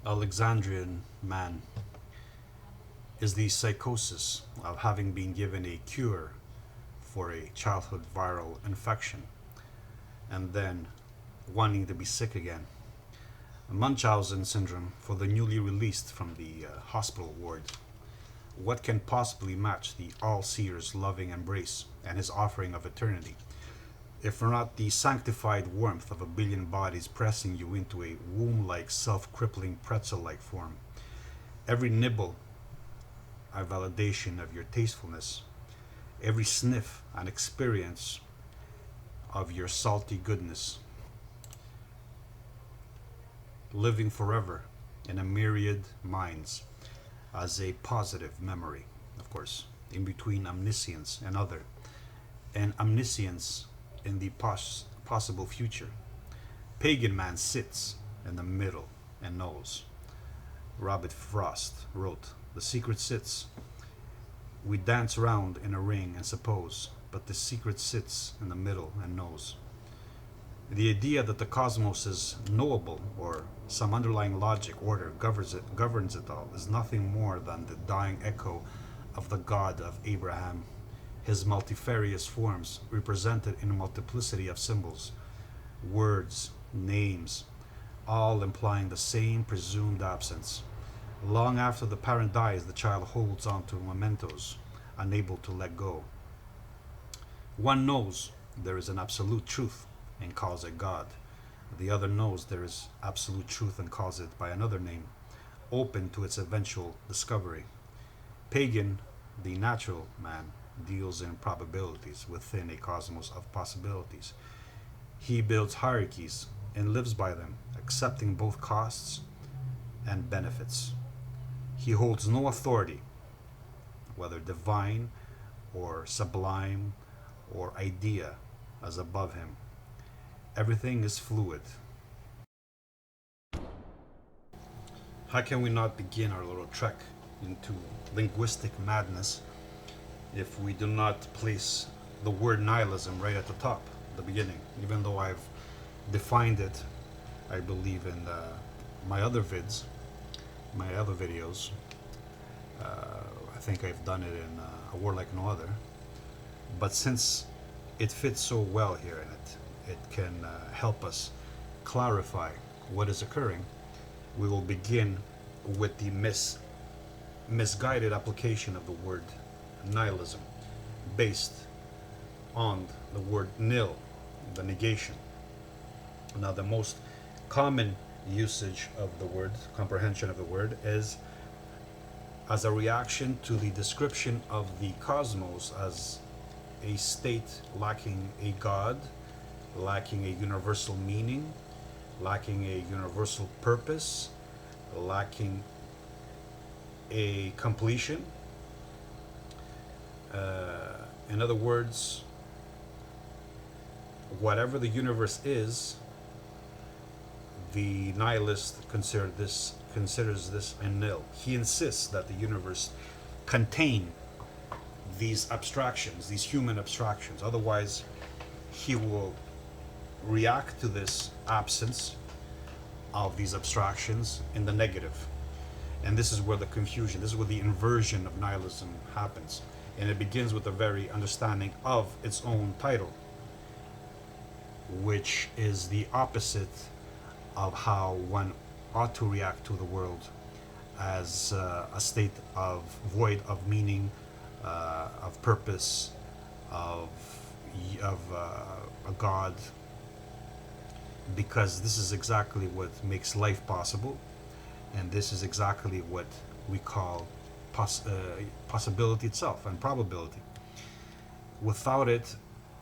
Alexandrian man is the psychosis of having been given a cure for a childhood viral infection and then wanting to be sick again. Munchausen syndrome for the newly released from the hospital ward. What can possibly match the all seer's loving embrace and his offering of eternity, if not the sanctified warmth of a billion bodies pressing you into a womb like, self crippling pretzel like form? Every nibble a validation of your tastefulness, every sniff an experience of your salty goodness, living forever in a myriad minds as a positive memory, of course, in between omniscience and other, and omniscience in the possible future. Pagan man sits in the middle and knows. Robert Frost wrote, "The secret sits. We dance round in a ring and suppose, but the secret sits in the middle and knows." The idea that the cosmos is knowable or some underlying logic order governs it all is nothing more than the dying echo of the God of Abraham, his multifarious forms represented in a multiplicity of symbols, words, names, all implying the same presumed absence. Long after the parent dies, the child holds on to mementos, unable to let go. One knows there is an absolute truth and calls it God. The other knows there is absolute truth and calls it by another name, open to its eventual discovery. Pagan, the natural man, deals in probabilities within a cosmos of possibilities. He builds hierarchies and lives by them, accepting both costs and benefits. He holds no authority, whether divine or sublime or idea, as above him. Everything is fluid. How can we not begin our little trek into linguistic madness if we do not place the word nihilism right at the top, the beginning? Even though I've defined it, I believe in my other vids, my other videos. I think I've done it in A War Like No Other. But since it fits so well here in it, it can help us clarify what is occurring. We will begin with the misguided application of the word nihilism based on the word nil, the negation. Now, the most common usage of the word, comprehension of the word, is as a reaction to the description of the cosmos as a state lacking a God, lacking a universal meaning, lacking a universal purpose, lacking a completion. In other words, whatever the universe is, the nihilist considers this a nil. He insists that the universe contain these abstractions, these human abstractions. Otherwise, he will react to this absence of these abstractions in the negative. And this is where the confusion, this is where the inversion of nihilism happens. And it begins with a very understanding of its own title, which is the opposite of how one ought to react to the world as a state of void of meaning, of purpose, of a God, because this is exactly what makes life possible, and this is exactly what we call possibility itself and probability. Without it,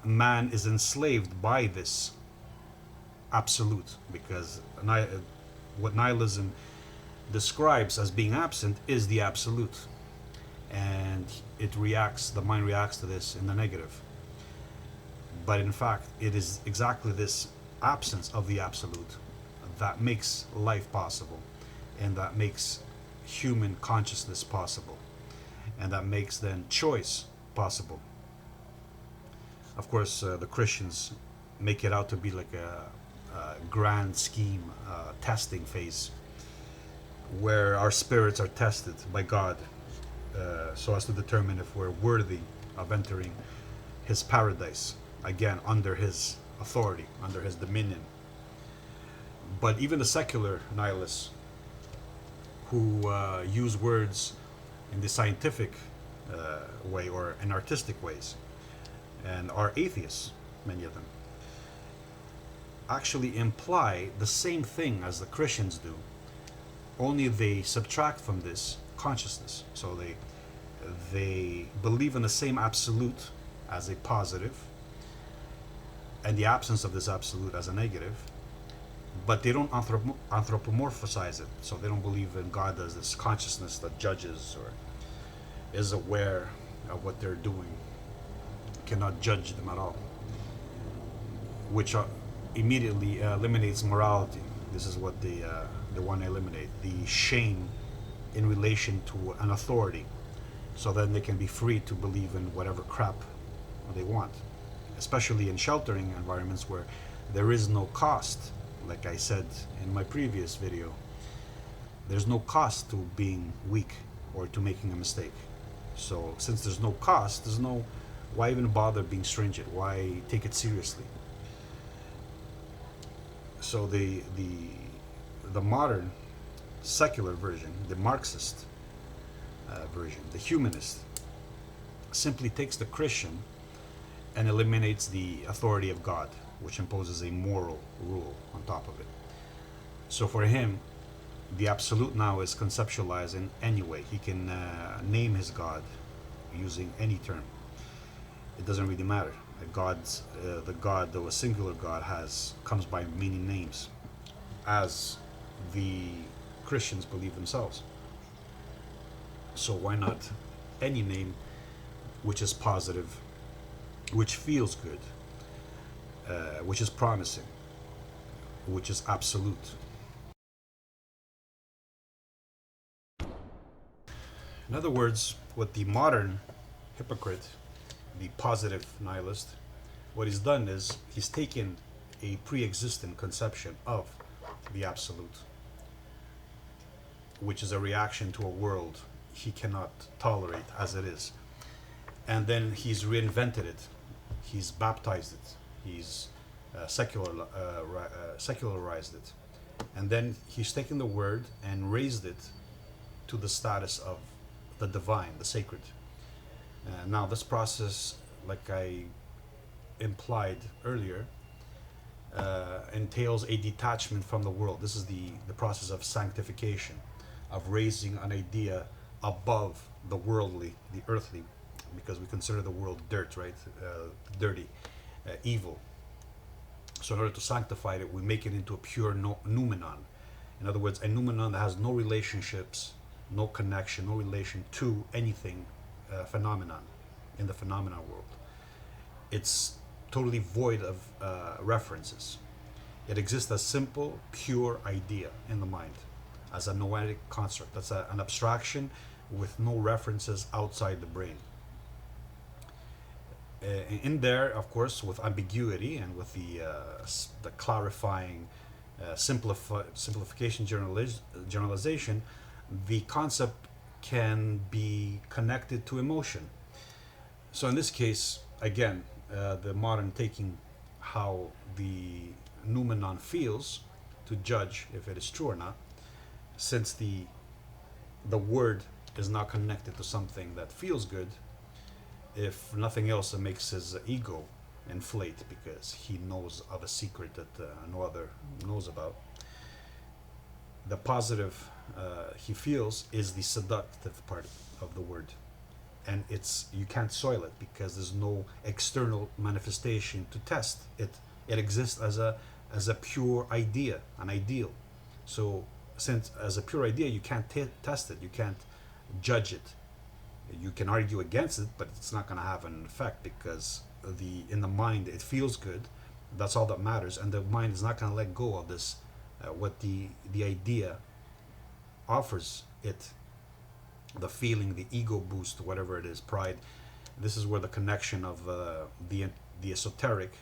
man is enslaved by this absolute, because what nihilism describes as being absent is the absolute, and the mind reacts to this in the negative. But in fact, it is exactly this absence of the absolute that makes life possible, and that makes human consciousness possible, and that makes then choice possible. Of course, the Christians make it out to be like a grand scheme, testing phase. where our spirits are tested by God, so as to determine if we're worthy of entering his paradise, again under his authority, under his dominion. But even the secular nihilists who use words in the scientific way or in artistic ways, and are atheists, many of them, actually imply the same thing as the Christians do, only they subtract from this consciousness. So they believe in the same absolute as a positive, and the absence of this absolute as a negative, but they don't anthropomorphize it. So they don't believe in God as this consciousness that judges or is aware of what they're doing, cannot judge them at all, which immediately eliminates morality. This is what they want to eliminate: the shame in relation to an authority, so then they can be free to believe in whatever crap they want, especially in sheltering environments where there is no cost. Like I said in my previous video, there's no cost to being weak or to making a mistake. So since there's no cost, there's no, why even bother being stringent? Why take it seriously? So the modern secular version, the Marxist version, the humanist, simply takes the Christian and eliminates the authority of God, which imposes a moral rule on top of it. So for him, the absolute now is conceptualized in any way. He can name his God using any term. It doesn't really matter. The God, though a singular God, comes by many names, as the Christians believe themselves. So why not any name which is positive, which feels good, which is promising, which is absolute? In other words, what the modern hypocrite, the positive nihilist, what he's done is he's taken a pre-existent conception of the absolute, which is a reaction to a world he cannot tolerate as it is, and then he's reinvented it, he's baptized it, he's secularized it, and then he's taken the word and raised it to the status of the divine, the sacred. Now this process, like I implied earlier, entails a detachment from the world. This is the process of sanctification, of raising an idea above the worldly, the earthly, because we consider the world dirt, right? Dirty, evil. So in order to sanctify it, we make it into a pure noumenon. In other words, a noumenon that has no relationships, no connection, no relation to anything phenomenon in the phenomenon world. It's totally void of references. It exists as simple, pure idea in the mind, as a noetic construct. That's an abstraction with no references outside the brain. In there, of course, with ambiguity and with the clarifying simplification generalization, the concept can be connected to emotion. So in this case, again, the modern taking how the noumenon feels to judge if it is true or not, since the word is not connected to something that feels good. If nothing else, it makes his ego inflate because he knows of a secret that no other knows about. The positive he feels is the seductive part of the word, and you can't soil it because there's no external manifestation to test it. It exists as a pure idea, an ideal. So since as a pure idea you can't test it, you can't judge it. You can argue against it, but it's not going to have an effect because in the mind it feels good. That's all that matters, and the mind is not going to let go of this. What the idea offers it, the feeling, the ego boost, whatever it is, pride. This is where the connection of the esoteric,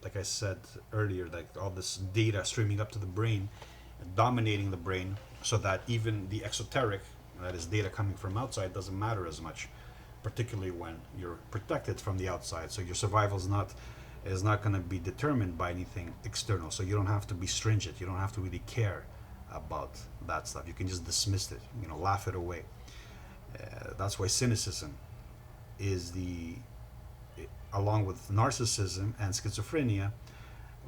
like I said earlier, like all this data streaming up to the brain, dominating the brain, so that even the exoteric, that is data coming from outside, doesn't matter as much, particularly when you're protected from the outside. So your survival is not going to be determined by anything external. So you don't have to be stringent. You don't have to really care about that stuff. You can just dismiss it, laugh it away. That's why cynicism is along with narcissism and schizophrenia,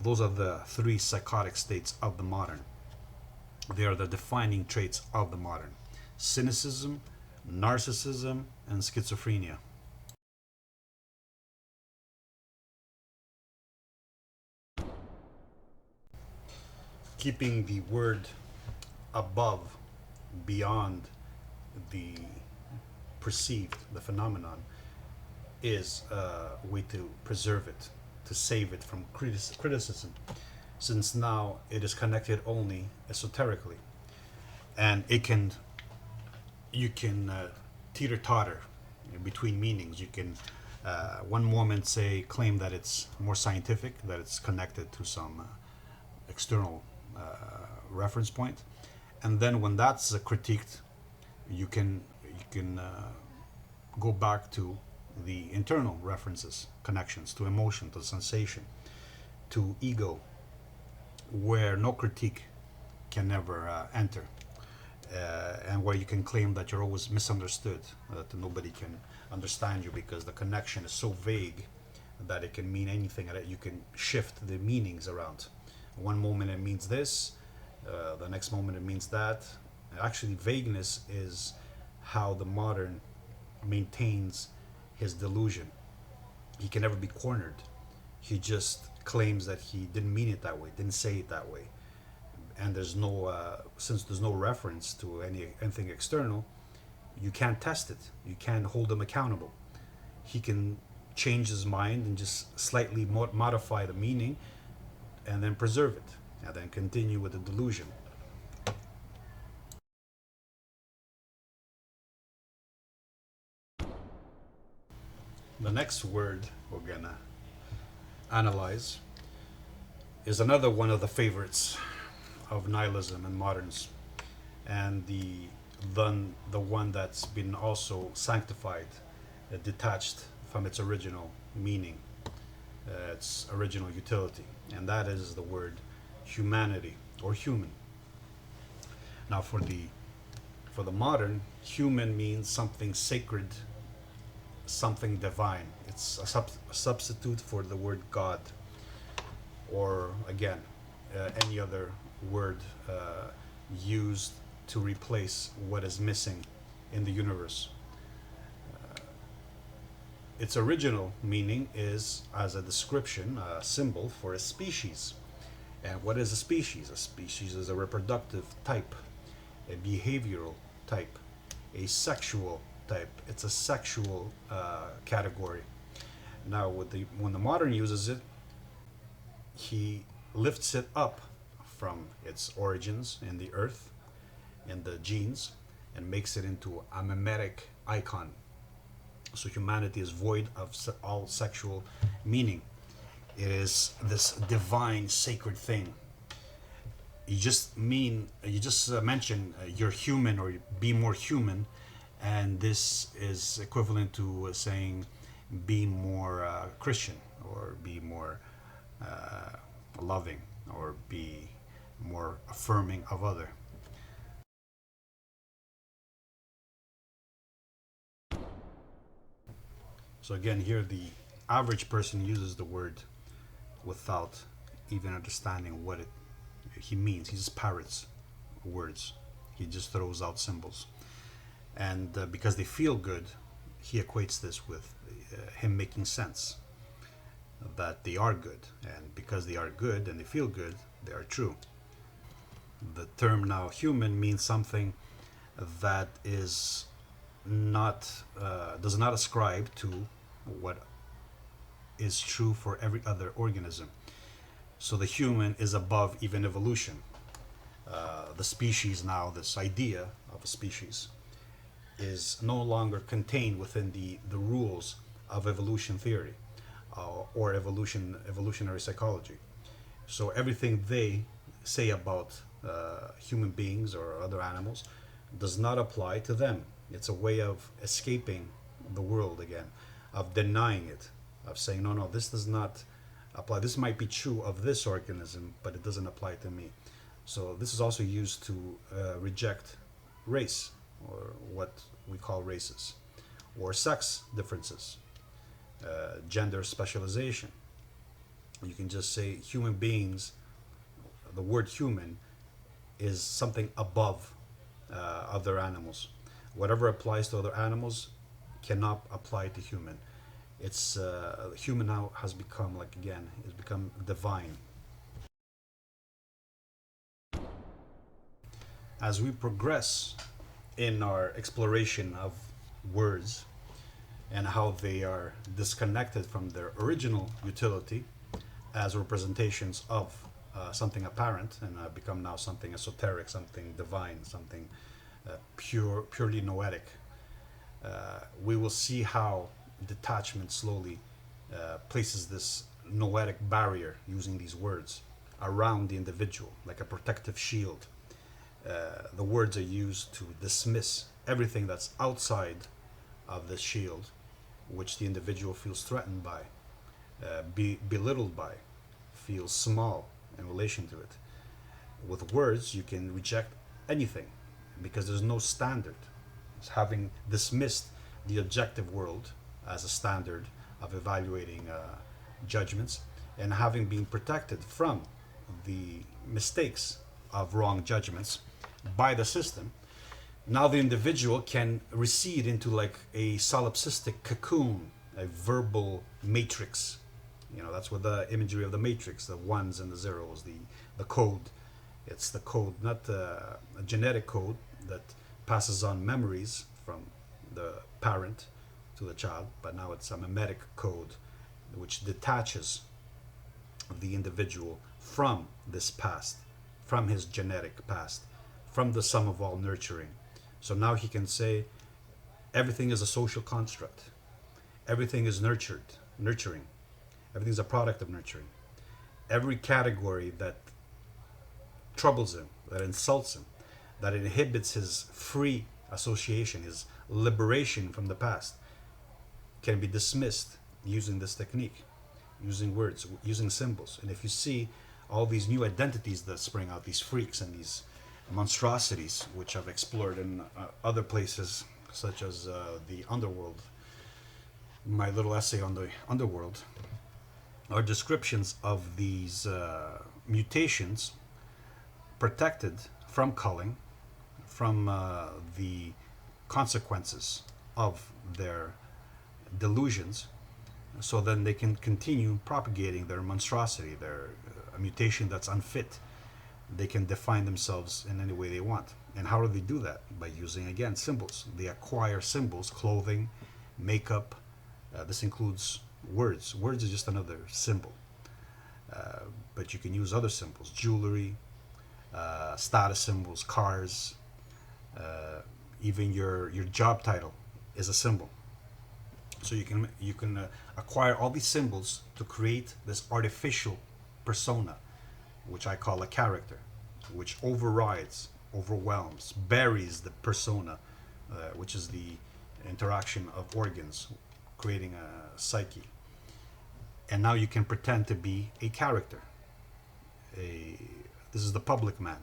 those are the three psychotic states of the modern. They are the defining traits of the modern: cynicism, narcissism, and schizophrenia. Keeping the word above, beyond the perceived, the phenomenon, is a way to preserve it, to save it from criticism, since now it is connected only esoterically, and you can teeter totter between meanings. You can one moment claim that it's more scientific, that it's connected to some external reference point, and then when that's critiqued, you can go back to the internal references, connections to emotion, to sensation, to ego, where no critique can never enter, and where you can claim that you're always misunderstood, that nobody can understand you because the connection is so vague that it can mean anything, that you can shift the meanings around. One moment it means this, the next moment it means that. Actually, vagueness is how the modern maintains his delusion. He can never be cornered. He just claims that he didn't mean it that way, didn't say it that way. And there's no, since there's no reference to anything external, you can't test it. You can't hold him accountable. He can change his mind and just slightly modify the meaning and then preserve it, and then continue with the delusion. The next word we're gonna analyze is another one of the favorites of nihilism and moderns, and the one that's been also sanctified, detached from its original meaning, its original utility, and that is the word humanity or human. Now, for the modern, human means something sacred, something divine. It's a substitute for the word God, or again, any other word used to replace what is missing in the universe. Its original meaning is as a description, a symbol for a species. And what is a species? A species is a reproductive type, a behavioral type, a sexual type. It's a sexual category. Now, when the modern uses it, he lifts it up from its origins in the earth, in the genes, and makes it into a mimetic icon. So humanity is void of all sexual meaning. It is this divine, sacred thing. You just mention you're human, or be more human, and this is equivalent to saying be more Christian, or be more loving, or be more affirming of other. So again, here the average person uses the word without even understanding what he means. He just parrots words. He just throws out symbols, and because they feel good, he equates this with him making sense, that they are good, and because they are good and they feel good, they are true. The term now human means something that is not does not ascribe to what is true for every other organism. So the human is above even evolution. The species now, this idea of a species, is no longer contained within the rules of evolution theory, or evolutionary psychology. So everything they say about human beings or other animals does not apply to them. It's a way of escaping the world again, of denying it, of saying, no, no, this does not apply. This might be true of this organism, but it doesn't apply to me. So this is also used to reject race, or what we call races, or sex differences, gender specialization. You can just say human beings. The word human is something above other animals. Whatever applies to other animals cannot apply to human. It's human now has become, like, again, it's become divine. As we progress in our exploration of words and how they are disconnected from their original utility as representations of something apparent, and become now something esoteric, something divine, something purely noetic, we will see how detachment slowly places this noetic barrier, using these words, around the individual like a protective shield. The words are used to dismiss everything that's outside of this shield, which the individual feels threatened by, belittled by, feels small in relation to it. With words, you can reject anything because there's no standard. It's having dismissed the objective world as a standard of evaluating judgments, and having been protected from the mistakes of wrong judgments by the system, now the individual can recede into like a solipsistic cocoon, a verbal matrix. You know, that's what the imagery of the matrix, the ones and the zeros, the code. It's the code, not a genetic code that passes on memories from the parent to the child, but now it's a mimetic code which detaches the individual from this past, from his genetic past, from the sum of all nurturing. So now he can say everything is a social construct. Everything is nurturing. Everything is a product of nurturing. Every category that troubles him, that insults him, that inhibits his free association, his liberation from the past, can be dismissed using this technique, using words, using symbols. And if you see all these new identities that spring out, these freaks and these monstrosities, which I've explored in other places, such as the underworld, my little essay on the underworld, are descriptions of these mutations protected from culling, from the consequences of their delusions, so then they can continue propagating their monstrosity, their mutation that's unfit. They can define themselves in any way they want. And how do they do that? By using, again, symbols. They acquire symbols, clothing, makeup. This includes words. Words is just another symbol. But you can use other symbols, jewelry, status symbols, cars, even your job title is a symbol. So you can acquire all these symbols to create this artificial persona, which I call a character, which overrides, overwhelms, buries the persona, which is the interaction of organs, creating a psyche. And now you can pretend to be a character. This is the public man.